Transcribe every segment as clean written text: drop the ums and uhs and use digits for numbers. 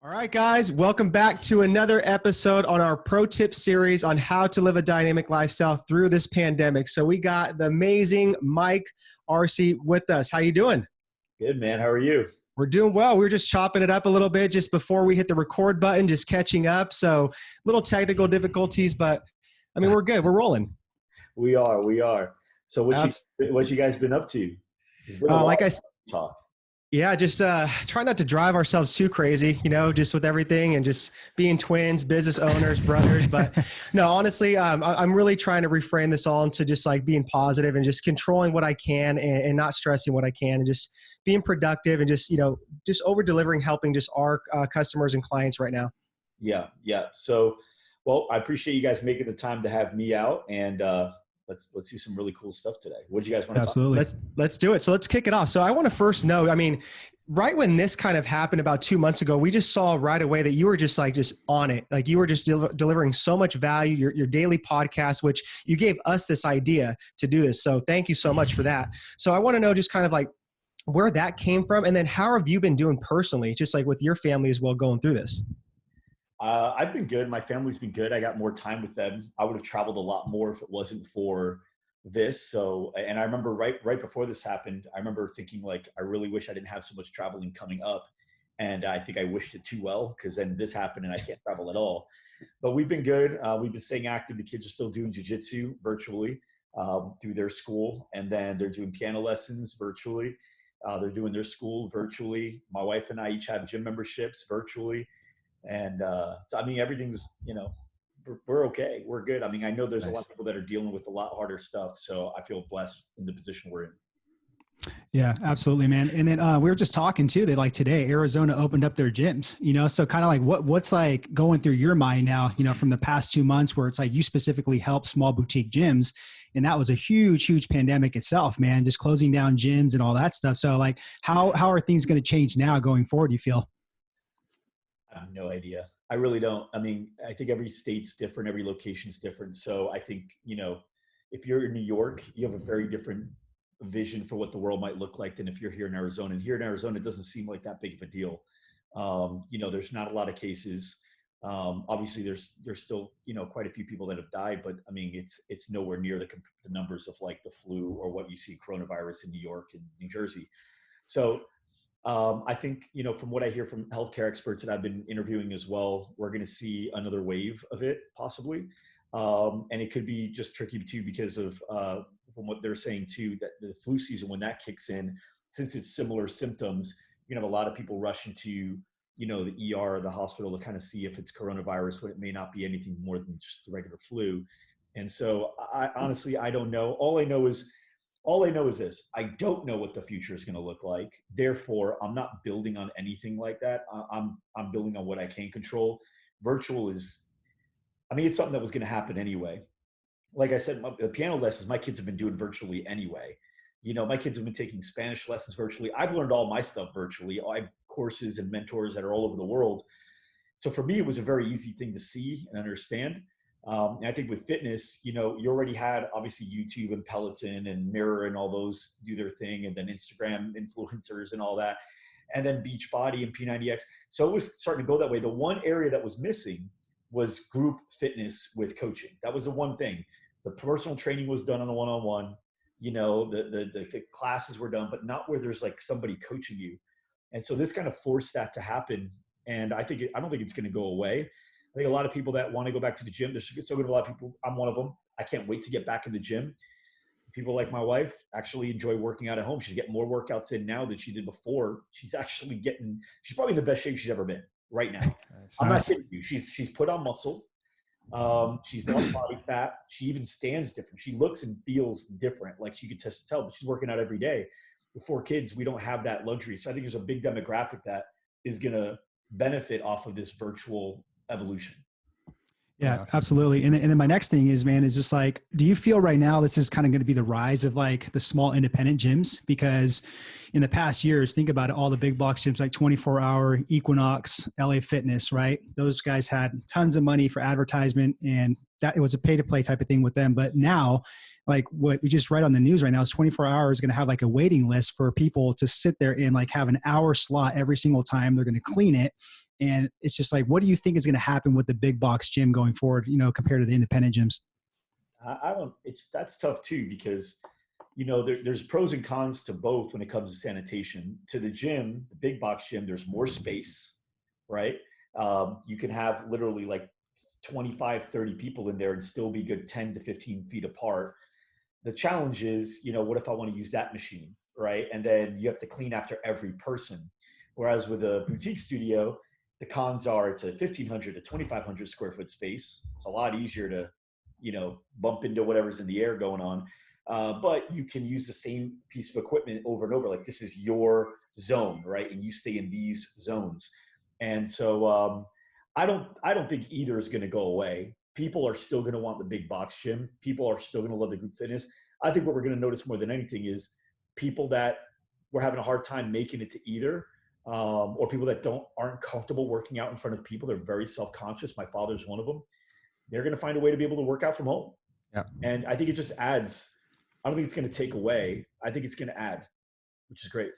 All right, guys, welcome back to another episode on our pro tip series on how to live a dynamic lifestyle through this pandemic. So we got the amazing Mike Arce with us. How you doing? Good, man. How are you? We're doing well. We were just chopping it up a little bit just before we hit the record button, just catching up. So little technical difficulties, but I mean, we're good. We're rolling. We are. So what you guys been up to? It's been a while like I since we talked. Yeah, just try not to drive ourselves too crazy, just with everything and just being twins, business owners, brothers. But no, honestly, I'm really trying to reframe this all into just like being positive and just controlling what I can and not stressing what I can and just being productive and just over delivering, helping just our customers and clients right now. Yeah. So, well, I appreciate you guys making the time to have me out, and let's do some really cool stuff today. What do you guys want to talk about? Let's do it. So let's kick it off. So I want to first know, right when this kind of happened about 2 months ago, we just saw right away that you were just on it. Like you were just delivering so much value, your daily podcast, which you gave us this idea to do this. So thank you so much for that. So I want to know just kind of like where that came from. And then how have you been doing personally, just like with your family as well going through this? I've been good. My family's been good. I got more time with them. I would have traveled a lot more if it wasn't for this. So, and I remember right before this happened, I remember thinking like, I really wish I didn't have so much traveling coming up. And I think I wished it too well, because then this happened and I can't travel at all. But we've been good. We've been staying active. The kids are still doing jiu-jitsu virtually through their school. And then they're doing piano lessons virtually. They're doing their school virtually. My wife and I each have gym memberships virtually. And so, everything's, we're okay. We're good. I know there's a lot of people that are dealing with a lot harder stuff. So I feel blessed in the position we're in. Yeah, absolutely, man. And then we were just talking too, that like today, Arizona opened up their gyms, so kind of like what's like going through your mind now, from the past 2 months where it's like you specifically help small boutique gyms. And that was a huge pandemic itself, man, just closing down gyms and all that stuff. So like, how are things going to change now going forward, you feel? I have no idea. I really don't. I think every state's different. Every location's different. So I think, if you're in New York, you have a very different vision for what the world might look like than if you're here in Arizona. And here in Arizona, it doesn't seem like that big of a deal. There's not a lot of cases. Obviously there's still, quite a few people that have died, but it's nowhere near the numbers of like the flu or what you see coronavirus in New York and New Jersey. So I think, from what I hear from healthcare experts that I've been interviewing as well, we're going to see another wave of it possibly. And it could be just tricky too, because of, from what they're saying too, that the flu season, when that kicks in, since it's similar symptoms, you're gonna have a lot of people rush into, the ER or the hospital to kind of see if it's coronavirus, when it may not be anything more than just the regular flu. And so I honestly, I don't know. All I know is this: I don't know what the future is going to look like. Therefore, I'm not building on anything like that. I'm building on what I can control. Virtual is, it's something that was going to happen anyway. Like I said, the piano lessons, my kids have been doing virtually anyway. My kids have been taking Spanish lessons virtually. I've learned all my stuff virtually. I have courses and mentors that are all over the world. So for me, it was a very easy thing to see and understand. And I think with fitness, you already had obviously YouTube and Peloton and Mirror and all those do their thing, and then Instagram influencers and all that, and then Beachbody and P90X. So it was starting to go that way. The one area that was missing was group fitness with coaching. That was the one thing. The personal training was done on a one-on-one, the classes were done, but not where there's like somebody coaching you. And so this kind of forced that to happen. And I don't think it's going to go away. I think a lot of people that want to go back to the gym, there's so good a lot of people. I'm one of them. I can't wait to get back in the gym. People like my wife actually enjoy working out at home. She's getting more workouts in now than she did before. She's probably in the best shape she's ever been right now. Nice. I'm not kidding you. She's put on muscle. She's lost body fat. She even stands different. She looks and feels different. Like she could tell, but she's working out every day. With 4 kids, we don't have that luxury. So I think there's a big demographic that is going to benefit off of this virtual evolution. Yeah, absolutely. And then my next thing is, man, is just like, do you feel right now this is kind of going to be the rise of like the small independent gyms? Because in the past years, think about it, all the big box gyms like 24 Hour, Equinox, LA Fitness, right? Those guys had tons of money for advertisement, and that it was a pay to play type of thing with them. But now, like what we just read on the news right now is 24 Hours is going to have like a waiting list for people to sit there and like have an hour slot every single time. They're going to clean it. And it's just like, what do you think is going to happen with the big box gym going forward, compared to the independent gyms? I don't, that's tough too, because, there's pros and cons to both when it comes to sanitation. To the gym, the big box gym, there's more space, right? You can have literally like 25, 30 people in there and still be good 10 to 15 feet apart. The challenge is, what if I want to use that machine, right? And then you have to clean after every person. Whereas with a boutique studio, the cons are it's a 1,500 to 2,500 square foot space. It's a lot easier to, bump into whatever's in the air going on. But you can use the same piece of equipment over and over. Like, this is your zone, right? And you stay in these zones. And so I don't think either is going to go away. People are still going to want the big box gym. People are still going to love the group fitness. I think what we're going to notice more than anything is people that were having a hard time making it to either, or people that aren't comfortable working out in front of people. They're very self-conscious. My father's one of them. They're going to find a way to be able to work out from home. Yeah. And I think it just adds. I don't think it's going to take away. I think it's going to add, which is great.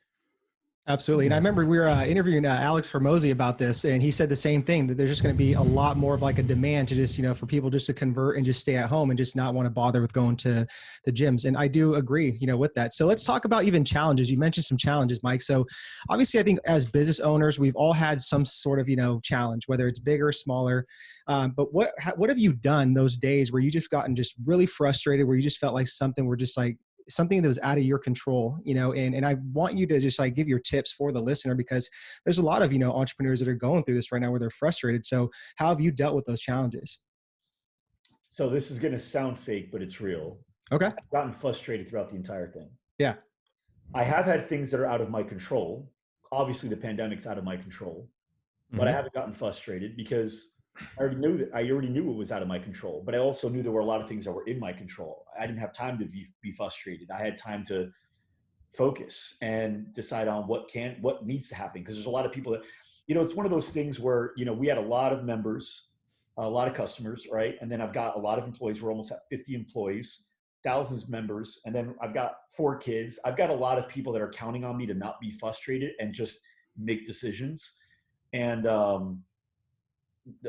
Absolutely. And I remember we were interviewing Alex Hormozy about this, and he said the same thing, that there's just going to be a lot more of like a demand to just, for people just to convert and just stay at home and just not want to bother with going to the gyms. And I do agree, with that. So let's talk about even challenges. You mentioned some challenges, Mike. So obviously I think as business owners, we've all had some sort of, challenge, whether it's bigger or smaller. But what have you done those days where you just gotten just really frustrated, where you just felt like something were just like, something that was out of your control, and I want you to just like give your tips for the listener, because there's a lot of, entrepreneurs that are going through this right now where they're frustrated. So how have you dealt with those challenges? So this is going to sound fake, but it's real. Okay. I've gotten frustrated throughout the entire thing. Yeah. I have had things that are out of my control. Obviously the pandemic's out of my control, but I haven't gotten frustrated because I already knew it was out of my control, but I also knew there were a lot of things that were in my control. I didn't have time to be frustrated. I had time to focus and decide on what needs to happen. Because there's a lot of people that, it's one of those things where, we had a lot of members, a lot of customers, right? And then I've got a lot of employees. We're almost at 50 employees, thousands of members. And then I've got 4 kids. I've got a lot of people that are counting on me to not be frustrated and just make decisions. And,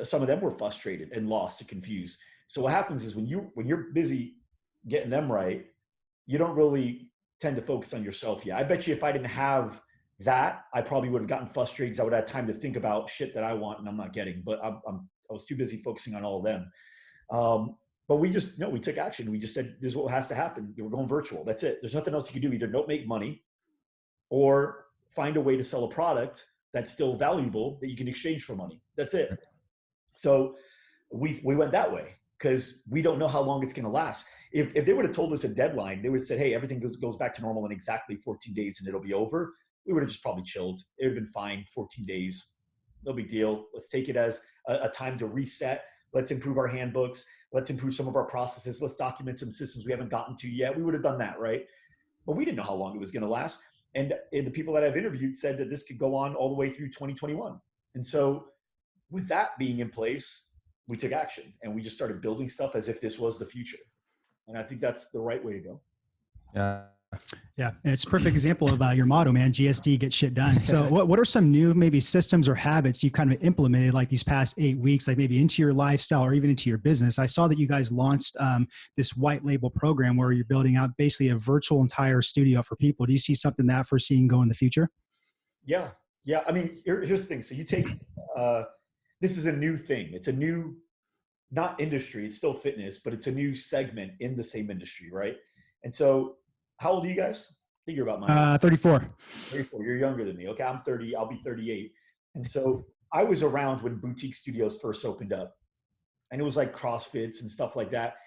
some of them were frustrated and lost and confused. So what happens is when you're busy getting them right, you don't really tend to focus on yourself yet. I bet you if I didn't have that, I probably would have gotten frustrated because I would have had time to think about shit that I want and I'm not getting. But I was too busy focusing on all of them. But we took action. We just said, this is what has to happen. We're going virtual. That's it. There's nothing else you can do. Either don't make money or find a way to sell a product that's still valuable that you can exchange for money. That's it. So we went that way because we don't know how long it's going to last. If they would have told us a deadline, they would have said, hey, everything goes back to normal in exactly 14 days and it'll be over. We would have just probably chilled. It would have been fine. 14 days, no big deal. Let's take it as a time to reset. Let's improve our handbooks. Let's improve some of our processes. Let's document some systems we haven't gotten to yet. We would have done that, right? But we didn't know how long it was going to last. And the people that I've interviewed said that this could go on all the way through 2021. And so with that being in place, we took action and we just started building stuff as if this was the future. And I think that's the right way to go. Yeah. And it's a perfect example of your motto, man, GSD, get shit done. So what are some new maybe systems or habits you kind of implemented like these past 8 weeks, like maybe into your lifestyle or even into your business? I saw that you guys launched this white label program where you're building out basically a virtual entire studio for people. Do you see something that foreseeing go in the future? Yeah. I mean, here's the thing. So you take, this is a new thing. It's a new, not industry, it's still fitness, but it's a new segment in the same industry, right? And so how old are you guys? I think you're about my age. 34. 34. You're younger than me. Okay, I'm 30. I'll be 38. And so I was around when boutique studios first opened up. And it was like CrossFits and stuff like that.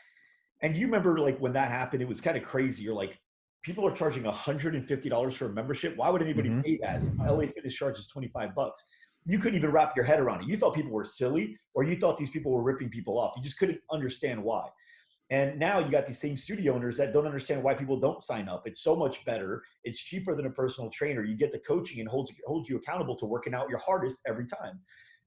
And you remember like when that happened, it was kind of crazy. You're like, people are charging $150 for a membership. Why would anybody pay that? LA Fitness charges $25. You couldn't even wrap your head around it. You thought people were silly, or you thought these people were ripping people off. You just couldn't understand why. And now you got these same studio owners that don't understand why people don't sign up. It's so much better. It's cheaper than a personal trainer. You get the coaching and holds you accountable to working out your hardest every time.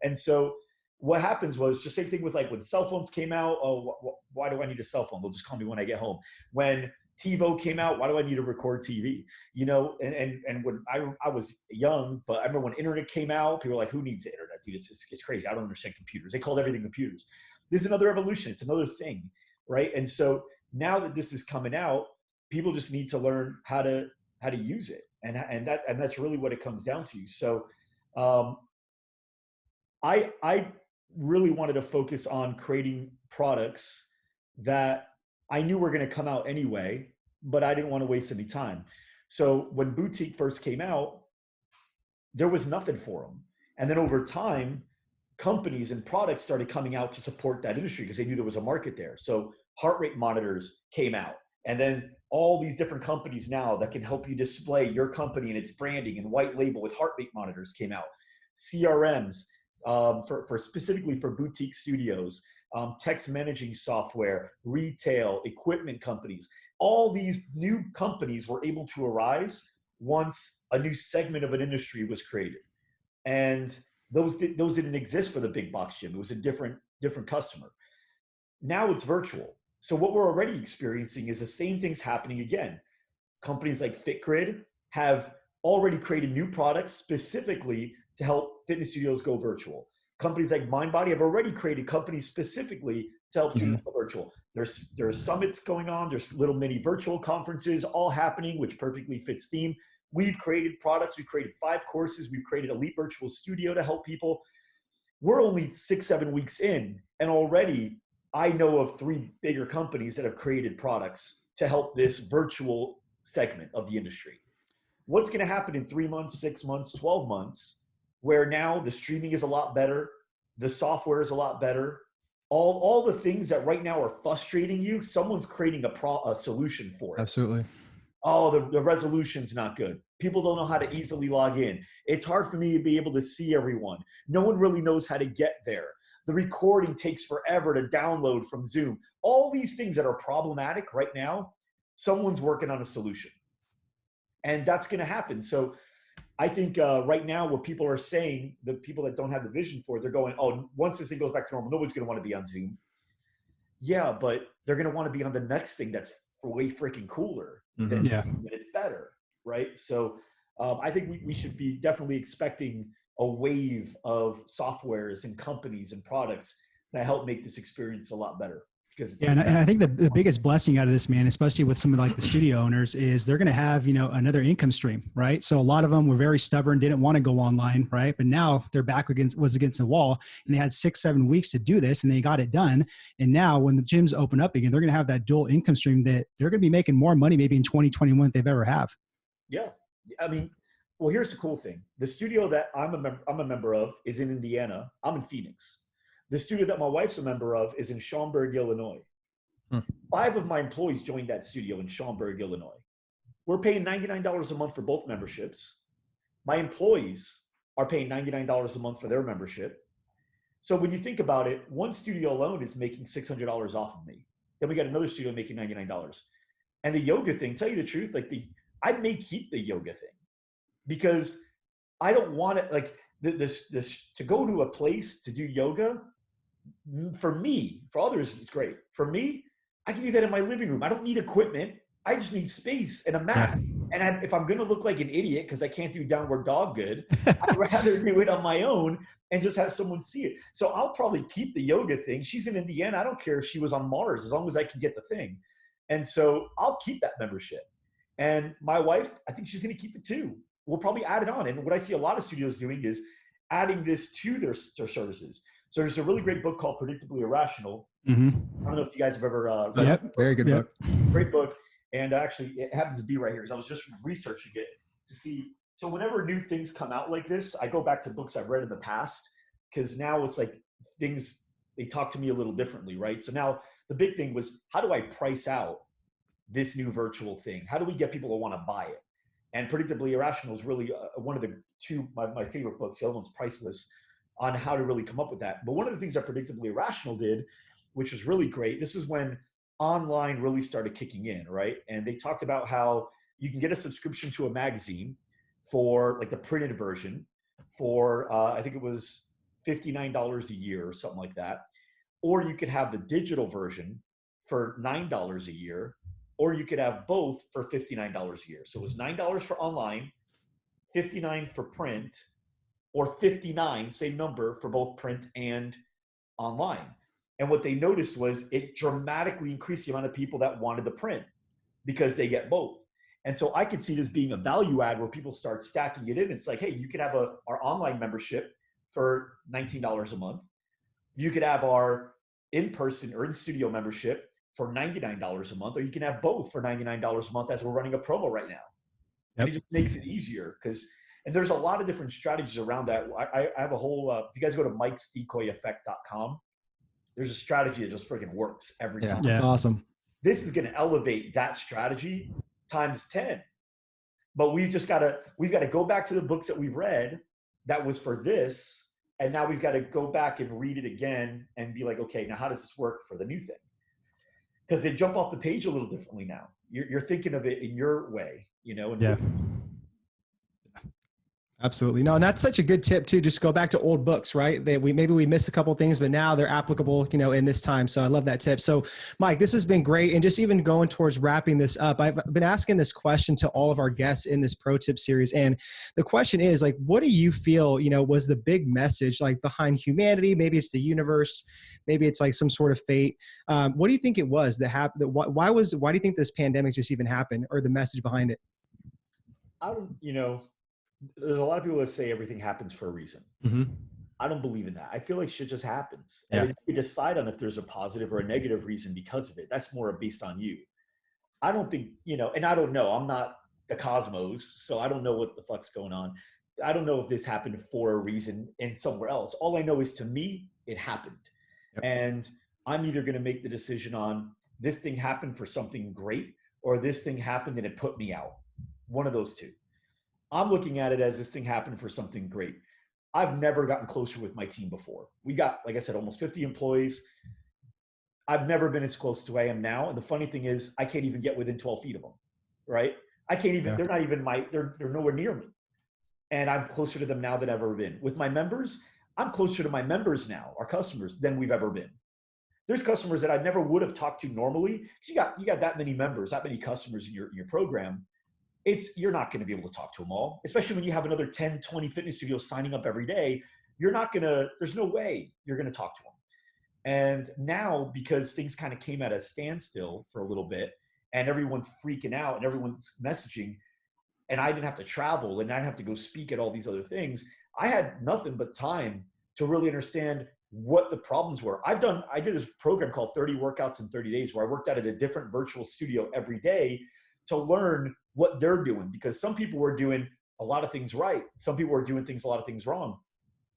And so what happens was just same thing with like when cell phones came out. Oh, why do I need a cell phone? They'll just call me when I get home. When TiVo came out. Why do I need to record TV? You know, and when I was young, but I remember when internet came out, people were like, who needs the internet, dude? It's crazy. I don't understand computers. They called everything computers. This is another evolution. It's another thing, right? And so now that this is coming out, people just need to learn how to use it. And that's really what it comes down to. So I really wanted to focus on creating products that I knew were going to come out anyway, but I didn't want to waste any time. So when Boutique first came out, there was nothing for them. And then over time, companies and products started coming out to support that industry because they knew there was a market there. So heart rate monitors came out. And then all these different companies now that can help you display your company and its branding and white label with heart rate monitors came out. CRMs for specifically for boutique studios, text managing software, retail, equipment companies. All these new companies were able to arise once a new segment of an industry was created. And those didn't exist for the big box gym. It was a different customer. Now it's virtual. So what we're already experiencing is the same things happening again. Companies like FitGrid have already created new products specifically to help fitness studios go virtual. Companies like MindBody have already created companies specifically to help studios go virtual. There's summits going on. There's little mini virtual conferences all happening, which perfectly fits theme. We've created products. We've created 5 courses. We've created Elite Virtual Studio to help people. We're only 6-7 weeks in, and already I know of 3 bigger companies that have created products to help this virtual segment of the industry. What's going to happen in 3 months, 6 months, 12 months, where now the streaming is a lot better, the software is a lot better, all the things that right now are frustrating you, someone's creating a solution for it. Absolutely. Oh, the resolution's not good. People don't know how to easily log in. It's hard for me to be able to see everyone. No one really knows how to get there. The recording takes forever to download from Zoom. All these things that are problematic right now, someone's working on a solution. And that's going to happen. So I think right now what people are saying, the people that don't have the vision for it, they're going, oh, once this thing goes back to normal, nobody's going to want to be on Zoom. Yeah, but they're going to want to be on the next thing that's way freaking cooler. Than it's better, right? So I think we should be definitely expecting a wave of softwares and companies and products that help make this experience a lot better. And I think the biggest blessing out of this, man, especially with some of like the studio owners, is they're going to have, another income stream, right? So a lot of them were very stubborn, didn't want to go online, right? But now their back was against the wall, and they had 6-7 weeks to do this, and they got it done. And now when the gyms open up again, they're going to have that dual income stream that they're going to be making more money maybe in 2021 than they've ever have. Yeah. I mean, well, here's the cool thing. The studio that I'm a member of is in Indiana. I'm in Phoenix. The studio that my wife's a member of is in Schaumburg, Illinois. 5 of my employees joined that studio in Schaumburg, Illinois. We're paying $99 a month for both memberships. My employees are paying $99 a month for their membership. So when you think about it, one studio alone is making $600 off of me. Then we got another studio making $99. And the yoga thing, tell you the truth, I may keep the yoga thing because I don't want it, this to go to a place to do yoga. For me, for others, it's great. For me, I can do that in my living room. I don't need equipment. I just need space and a mat. And if I'm going to look like an idiot because I can't do downward dog good, I'd rather do it on my own and just have someone see it. So I'll probably keep the yoga thing. She's in Indiana. I don't care if she was on Mars as long as I can get the thing. And so I'll keep that membership. And my wife, I think she's going to keep it too. We'll probably add it on. And what I see a lot of studios doing is adding this to their services. So there's a really great book called Predictably Irrational. I don't know if you guys have ever read it. Very good book. Great book. And actually, it happens to be right here. So I was just researching it to see. So whenever new things come out like this, I go back to books I've read in the past because now it's like things, they talk to me a little differently, right? So now the big thing was, how do I price out this new virtual thing? How do we get people to want to buy it? And Predictably Irrational is really one of the 2, my favorite books. The other one's Priceless, on how to really come up with that. But one of the things that Predictably Irrational did, which was really great, this is when online really started kicking in, right? And they talked about how you can get a subscription to a magazine for the printed version for, I think it was $59 a year or something like that. Or you could have the digital version for $9 a year. or you could have both for $59 a year. So it was $9 for online, $59 for print, or $59, same number, for both print and online. And what they noticed was it dramatically increased the amount of people that wanted the print because they get both. And so I could see this being a value add where people start stacking it in. It's like, hey, you could have our online membership for $19 a month. You could have our in-person or in-studio membership for $99 a month, or you can have both for $99 a month, as we're running a promo right now. And it just makes it easier and there's a lot of different strategies around that. I have a whole, if you guys go to mikesdecoyeffect.com, there's a strategy that just freaking works every time. Yeah, that's awesome. This is going to elevate that strategy times 10. But we've got to go back to the books that we've read that was for this. And now we've got to go back and read it again and be like, okay, now how does this work for the new thing? Because they jump off the page a little differently now. You're thinking of it in your way, And Absolutely. No, and that's such a good tip too. Just go back to old books, right? Maybe we missed a couple of things, but now they're applicable, in this time. So I love that tip. So Mike, this has been great. And just even going towards wrapping this up, I've been asking this question to all of our guests in this pro tip series. And the question is like, what do you feel, was the big message like behind humanity? Maybe it's the universe, maybe it's like some sort of fate. What do you think it was that happened? Why do you think this pandemic just even happened, or the message behind it? There's a lot of people that say everything happens for a reason. Mm-hmm. I don't believe in that. I feel like shit just happens. And then you decide on if there's a positive or a negative reason because of it. That's more based on you. I don't think, and I don't know. I'm not the cosmos, so I don't know what the fuck's going on. I don't know if this happened for a reason and somewhere else. All I know is, to me, it happened. Yep. And I'm either going to make the decision on this thing happened for something great, or this thing happened and it put me out. One of those two. I'm looking at it as this thing happened for something great. I've never gotten closer with my team before. We got, like I said, almost 50 employees. I've never been as close to where I am now. And the funny thing is, I can't even get within 12 feet of them, right? I can't even, they're not even they're nowhere near me. And I'm closer to them now than I've ever been. With my members, I'm closer to my members now, our customers, than we've ever been. There's customers that I never would have talked to normally. You got that many members, that many customers in your program. You're not going to be able to talk to them all, especially when you have another 10, 20 fitness studios signing up every day. There's no way you're going to talk to them. And now, because things kind of came at a standstill for a little bit and everyone's freaking out and everyone's messaging, and I didn't have to travel and I didn't have to go speak at all these other things, I had nothing but time to really understand what the problems were. I did this program called 30 Workouts in 30 Days, where I worked out at a different virtual studio every day to learn what they're doing, because some people were doing a lot of things right. Some people were doing a lot of things wrong.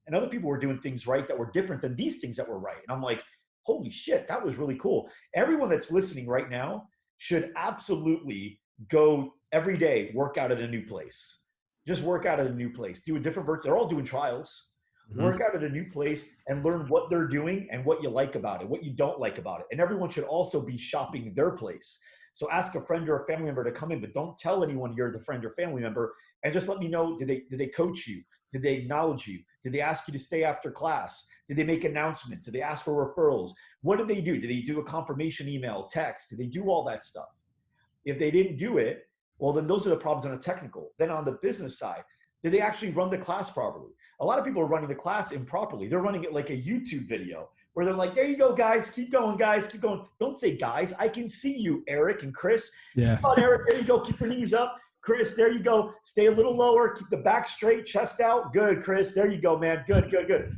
And other people were doing things right that were different than these things that were right. And I'm like, holy shit, that was really cool. Everyone that's listening right now should absolutely go every day, work out at a new place. Just work out at a new place. Do a different virtual. They're all doing trials. Mm-hmm. Work out at a new place and learn what they're doing and what you like about it, what you don't like about it. And everyone should also be shopping their place. So ask a friend or a family member to come in, but don't tell anyone you're the friend or family member. And just let me know, did they coach you? Did they acknowledge you? Did they ask you to stay after class? Did they make announcements? Did they ask for referrals? What did they do? Did they do a confirmation email, text? Did they do all that stuff? If they didn't do it, well, then those are the problems on the technical. Then on the business side, did they actually run the class properly? A lot of people are running the class improperly. They're running it like a YouTube video, where they're like, there you go, guys. Keep going, guys. Keep going. Don't say guys. I can see you, Eric and Chris. Yeah. Come on, Eric. There you go. Keep your knees up. Chris, there you go. Stay a little lower. Keep the back straight, chest out. Good, Chris. There you go, man. Good, good, good.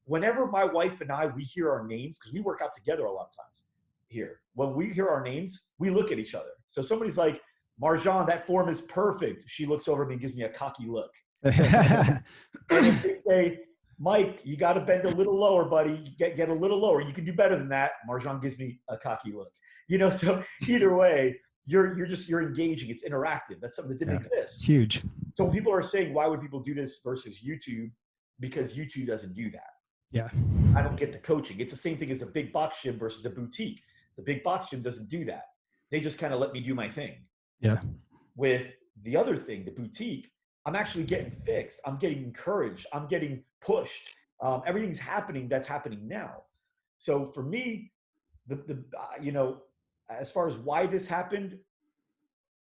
Whenever my wife and I, we hear our names, because we work out together a lot of times here. When we hear our names, we look at each other. So somebody's like, Marjan, that form is perfect. She looks over at me and gives me a cocky look. And if they say, Mike, you got to bend a little lower, buddy. Get a little lower. You can do better than that. Marjan gives me a cocky look. So either way, you're engaging. It's interactive. That's something that didn't exist. It's huge. So when people are saying, why would people do this versus YouTube? Because YouTube doesn't do that. Yeah. I don't get the coaching. It's the same thing as a big box gym versus a boutique. The big box gym doesn't do that. They just kind of let me do my thing. Yeah. With the other thing, the boutique, I'm actually getting fixed. I'm getting encouraged. I'm getting pushed. Everything's happening that's happening now. So for me, as far as why this happened,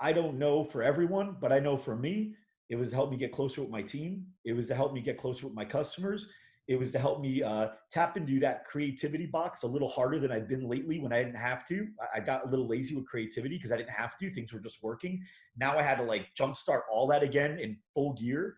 I don't know for everyone, but I know for me, it was to help me get closer with my team. It was to help me get closer with my customers. It was to help me tap into that creativity box a little harder than I'd been lately when I didn't have to. I got a little lazy with creativity because I didn't have to. Things were just working. Now I had to like jumpstart all that again in full gear.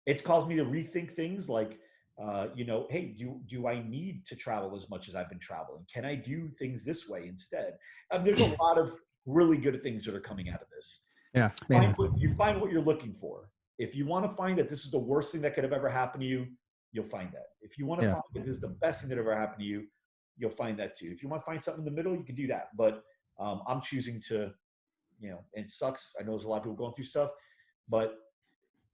It's caused me to rethink things like, hey, do I need to travel as much as I've been traveling? Can I do things this way instead? There's a lot of really good things that are coming out of this. Yeah, You find what you're looking for. If you want to find that this is the worst thing that could have ever happened to you, you'll find that. If you want to find that this is the best thing that ever happened to you, you'll find that too. If you want to find something in the middle, you can do that. But I'm choosing to, it sucks. I know there's a lot of people going through stuff, but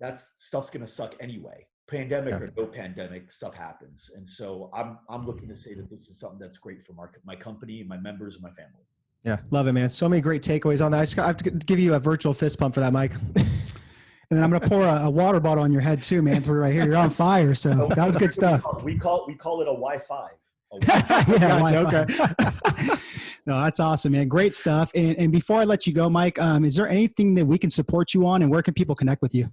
that's stuff's going to suck anyway. Pandemic or no pandemic, stuff happens. And so I'm looking to say that this is something that's great for my company, my members, and my family. Yeah, love it, man. So many great takeaways on that. I have to give you a virtual fist pump for that, Mike. And then I'm going to pour a water bottle on your head too, man. Through right here, you're on fire. So that was good stuff. We call it a Wi-Fi. Okay. No, that's awesome, man. Great stuff. And before I let you go, Mike, is there anything that we can support you on, and where can people connect with you?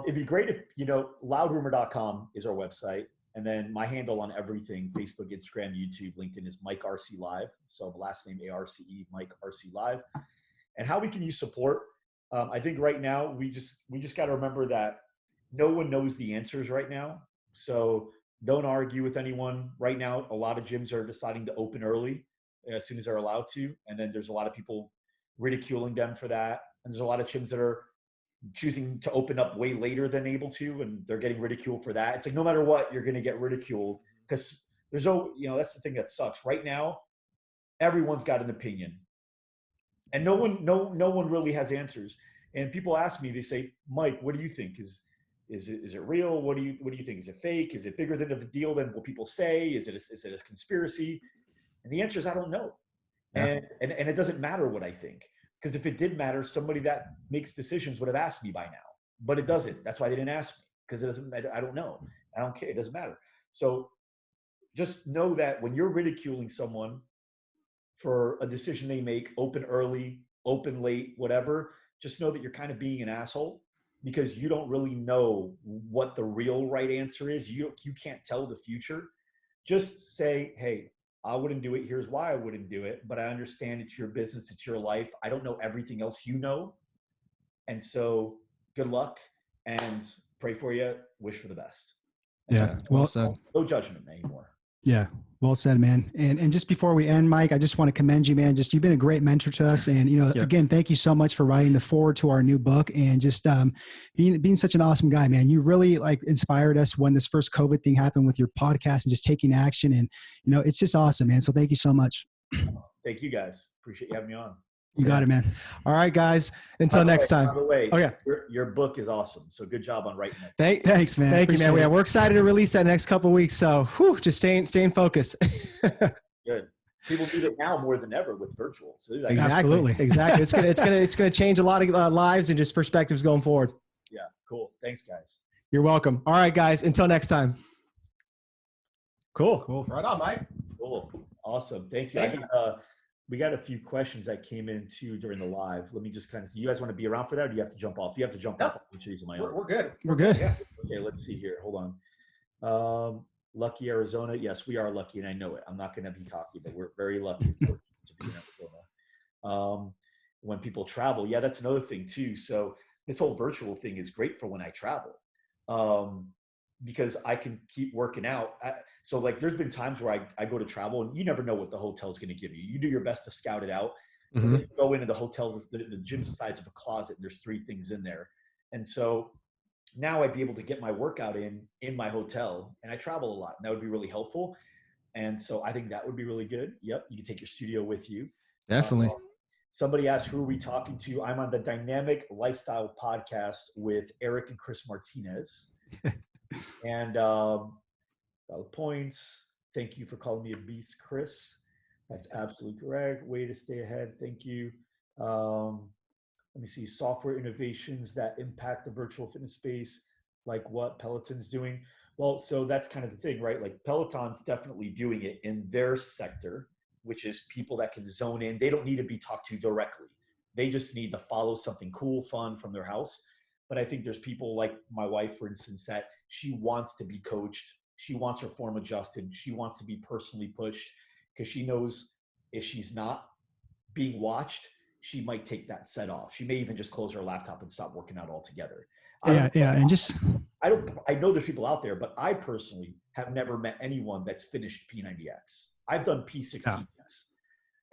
It'd be great if, loudrumor.com is our website. And then my handle on everything, Facebook, Instagram, YouTube, LinkedIn, is Mike Arce Live. So the last name Arce, Mike Arce Live. And how we can use support. I think right now we just got to remember that no one knows the answers right now. So don't argue with anyone. Right now, a lot of gyms are deciding to open early as soon as they're allowed to. And then there's a lot of people ridiculing them for that. And there's a lot of gyms that are choosing to open up way later than able to, and they're getting ridiculed for that. It's like, no matter what, you're going to get ridiculed because there's that's the thing that sucks right now. Everyone's got an opinion and no one really has answers. And people ask me, they say, Mike, what do you think? Is it real? What do you think? Is it fake? Is it bigger than a deal than what people say? Is it a conspiracy? And the answer is, I don't know. Yeah. And it doesn't matter what I think. Because if it did matter, somebody that makes decisions would have asked me by now. But it doesn't. That's why they didn't ask me. Because it doesn't matter. I don't know. I don't care. It doesn't matter. So just know that when you're ridiculing someone for a decision they make, open early, open late, whatever, just know that you're kind of being an asshole because you don't really know what the real right answer is. You can't tell the future. Just say, hey, I wouldn't do it. Here's why I wouldn't do it. But I understand it's your business. It's your life. I don't know everything else you know. And so good luck and pray for you. Wish for the best. Yeah. Well said. No judgment anymore. Yeah. Well said, man. And just before we end, Mike, I just want to commend you, man. You've been a great mentor to us. And, again, thank you so much for writing the foreword to our new book and just being such an awesome guy, man. You really inspired us when this first COVID thing happened with your podcast and just taking action. And, it's just awesome, man. So thank you so much. Thank you guys. Appreciate you having me on. You got it, man. All right, guys. Until next time. By the way, oh, yeah. your book is awesome. So good job on writing it. Thanks, man. Thank you, man. We're excited to release that next couple of weeks. So just staying focused. Good. People need it now more than ever with virtual. So Exactly. It's gonna change a lot of lives and just perspectives going forward. Yeah. Cool. Thanks, guys. You're welcome. All right, guys. Until next time. Cool. Right on, Mike. Cool. Awesome. Thank you. We got a few questions that came in too during the live. Let me just kind of see. You guys want to be around for that, or do you have to jump off? You have to jump off each of these on my own. We're good. We're good. Yeah. Okay, let's see here. Hold on. Lucky Arizona. Yes, we are lucky, and I know it. I'm not going to be cocky, but we're very lucky to be in Arizona. When people travel, yeah, that's another thing too. So this whole virtual thing is great for when I travel. Because I can keep working out. So there's been times where I go to travel and you never know what the hotel's going to give you. You do your best to scout it out. Mm-hmm. Then you go into the hotels, the gym's the size of a closet and there's 3 things in there. And so now I'd be able to get my workout in my hotel and I travel a lot and that would be really helpful. And so I think that would be really good. Yep. You can take your studio with you. Definitely. Somebody asked, who are we talking to? I'm on the Dynamic Lifestyle podcast with Eric and Chris Martinez. And points. Thank you for calling me a beast, Chris. That's absolutely correct. Way to stay ahead. Thank you. Let me see. Software innovations that impact the virtual fitness space, like what Peloton's doing. Well, so that's kind of the thing, right? Like Peloton's definitely doing it in their sector, which is people that can zone in. They don't need to be talked to directly. They just need to follow something cool, fun from their house. But I think there's people like my wife, for instance, that she wants to be coached. She wants her form adjusted. She wants to be personally pushed because she knows if she's not being watched, she might take that set off. She may even just close her laptop and stop working out altogether. Yeah. And just, I know there's people out there, but I personally have never met anyone that's finished P90X. I've done P60X. Yeah.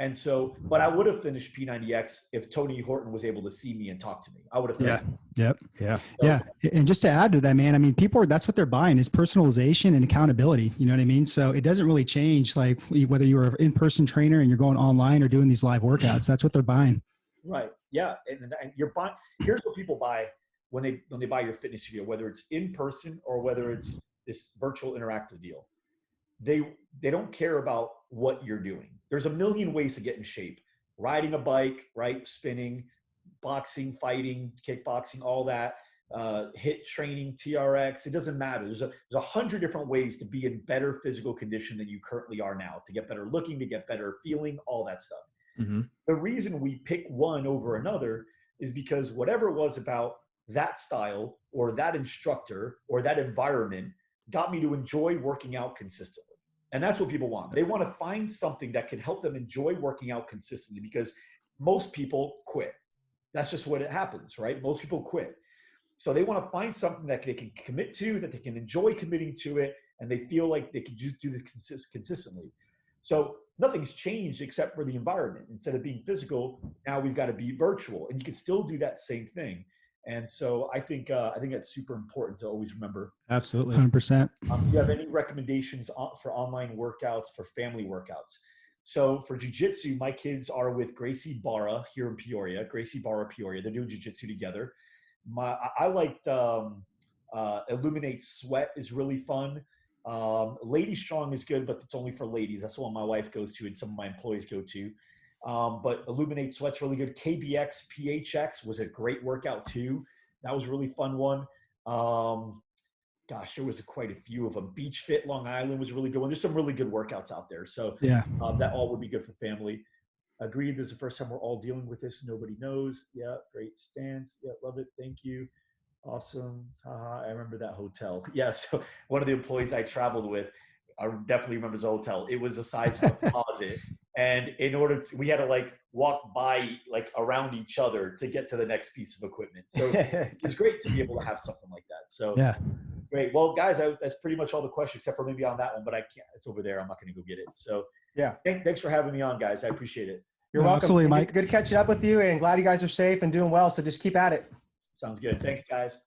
And so, but I would have finished P90X if Tony Horton was able to see me and talk to me. I would have. Yeah. Yeah. Yeah. And just to add to that, man, I mean, people that's what they're buying is personalization and accountability. You know what I mean? So it doesn't really change like whether you're an in-person trainer and you're going online or doing these live workouts. That's what they're buying. Right. Yeah. And you're buying, here's what people buy when they buy your fitness studio, whether it's in person or whether it's this virtual interactive deal. They don't care about what you're doing. There's a million ways to get in shape. Riding a bike, right? Spinning, boxing, fighting, kickboxing, all that. HIIT training, TRX. It doesn't matter. There's 100 different ways to be in better physical condition than you currently are now, to get better looking, to get better feeling, all that stuff. Mm-hmm. The reason we pick one over another is because whatever it was about that style or that instructor or that environment got me to enjoy working out consistently. And that's what people want. They want to find something that can help them enjoy working out consistently because most people quit. That's just what it happens, right? Most people quit. So they want to find something that they can commit to, that they can enjoy committing to it, and they feel like they can just do this consistently. So nothing's changed except for the environment. Instead of being physical, now we've got to be virtual, and you can still do that same thing. And so I think that's super important to always remember. Absolutely. 100%. Do you have any recommendations for online workouts, for family workouts? So for jiu-jitsu, my kids are with Gracie Barra here in Peoria. Gracie Barra, Peoria. They're doing jiu-jitsu together. I liked Illuminate Sweat is really fun. Lady Strong is good, but it's only for ladies. That's the one my wife goes to and some of my employees go to. But Illuminate Sweat's really good. KBX, PHX was a great workout too. That was a really fun one. Gosh, there was quite a few of them. Beach Fit Long Island was a really good one. There's some really good workouts out there. So yeah, that all would be good for family. Agreed. This is the first time we're all dealing with this. Nobody knows. Yeah, great stance. Yeah, love it. Thank you. Awesome. I remember that hotel. Yeah, so one of the employees I traveled with, I definitely remembers the hotel. It was the size of a closet. And in order to, we had to like walk by like around each other to get to the next piece of equipment. So it's great to be able to have something like that. So yeah, great. Well, guys, that's pretty much all the questions except for maybe on that one, but I can't, it's over there. I'm not going to go get it. So yeah, thanks for having me on, guys. I appreciate it. You're welcome. Absolutely, Mike. Good catching up with you and glad you guys are safe and doing well. So just keep at it. Sounds good. Thanks, guys.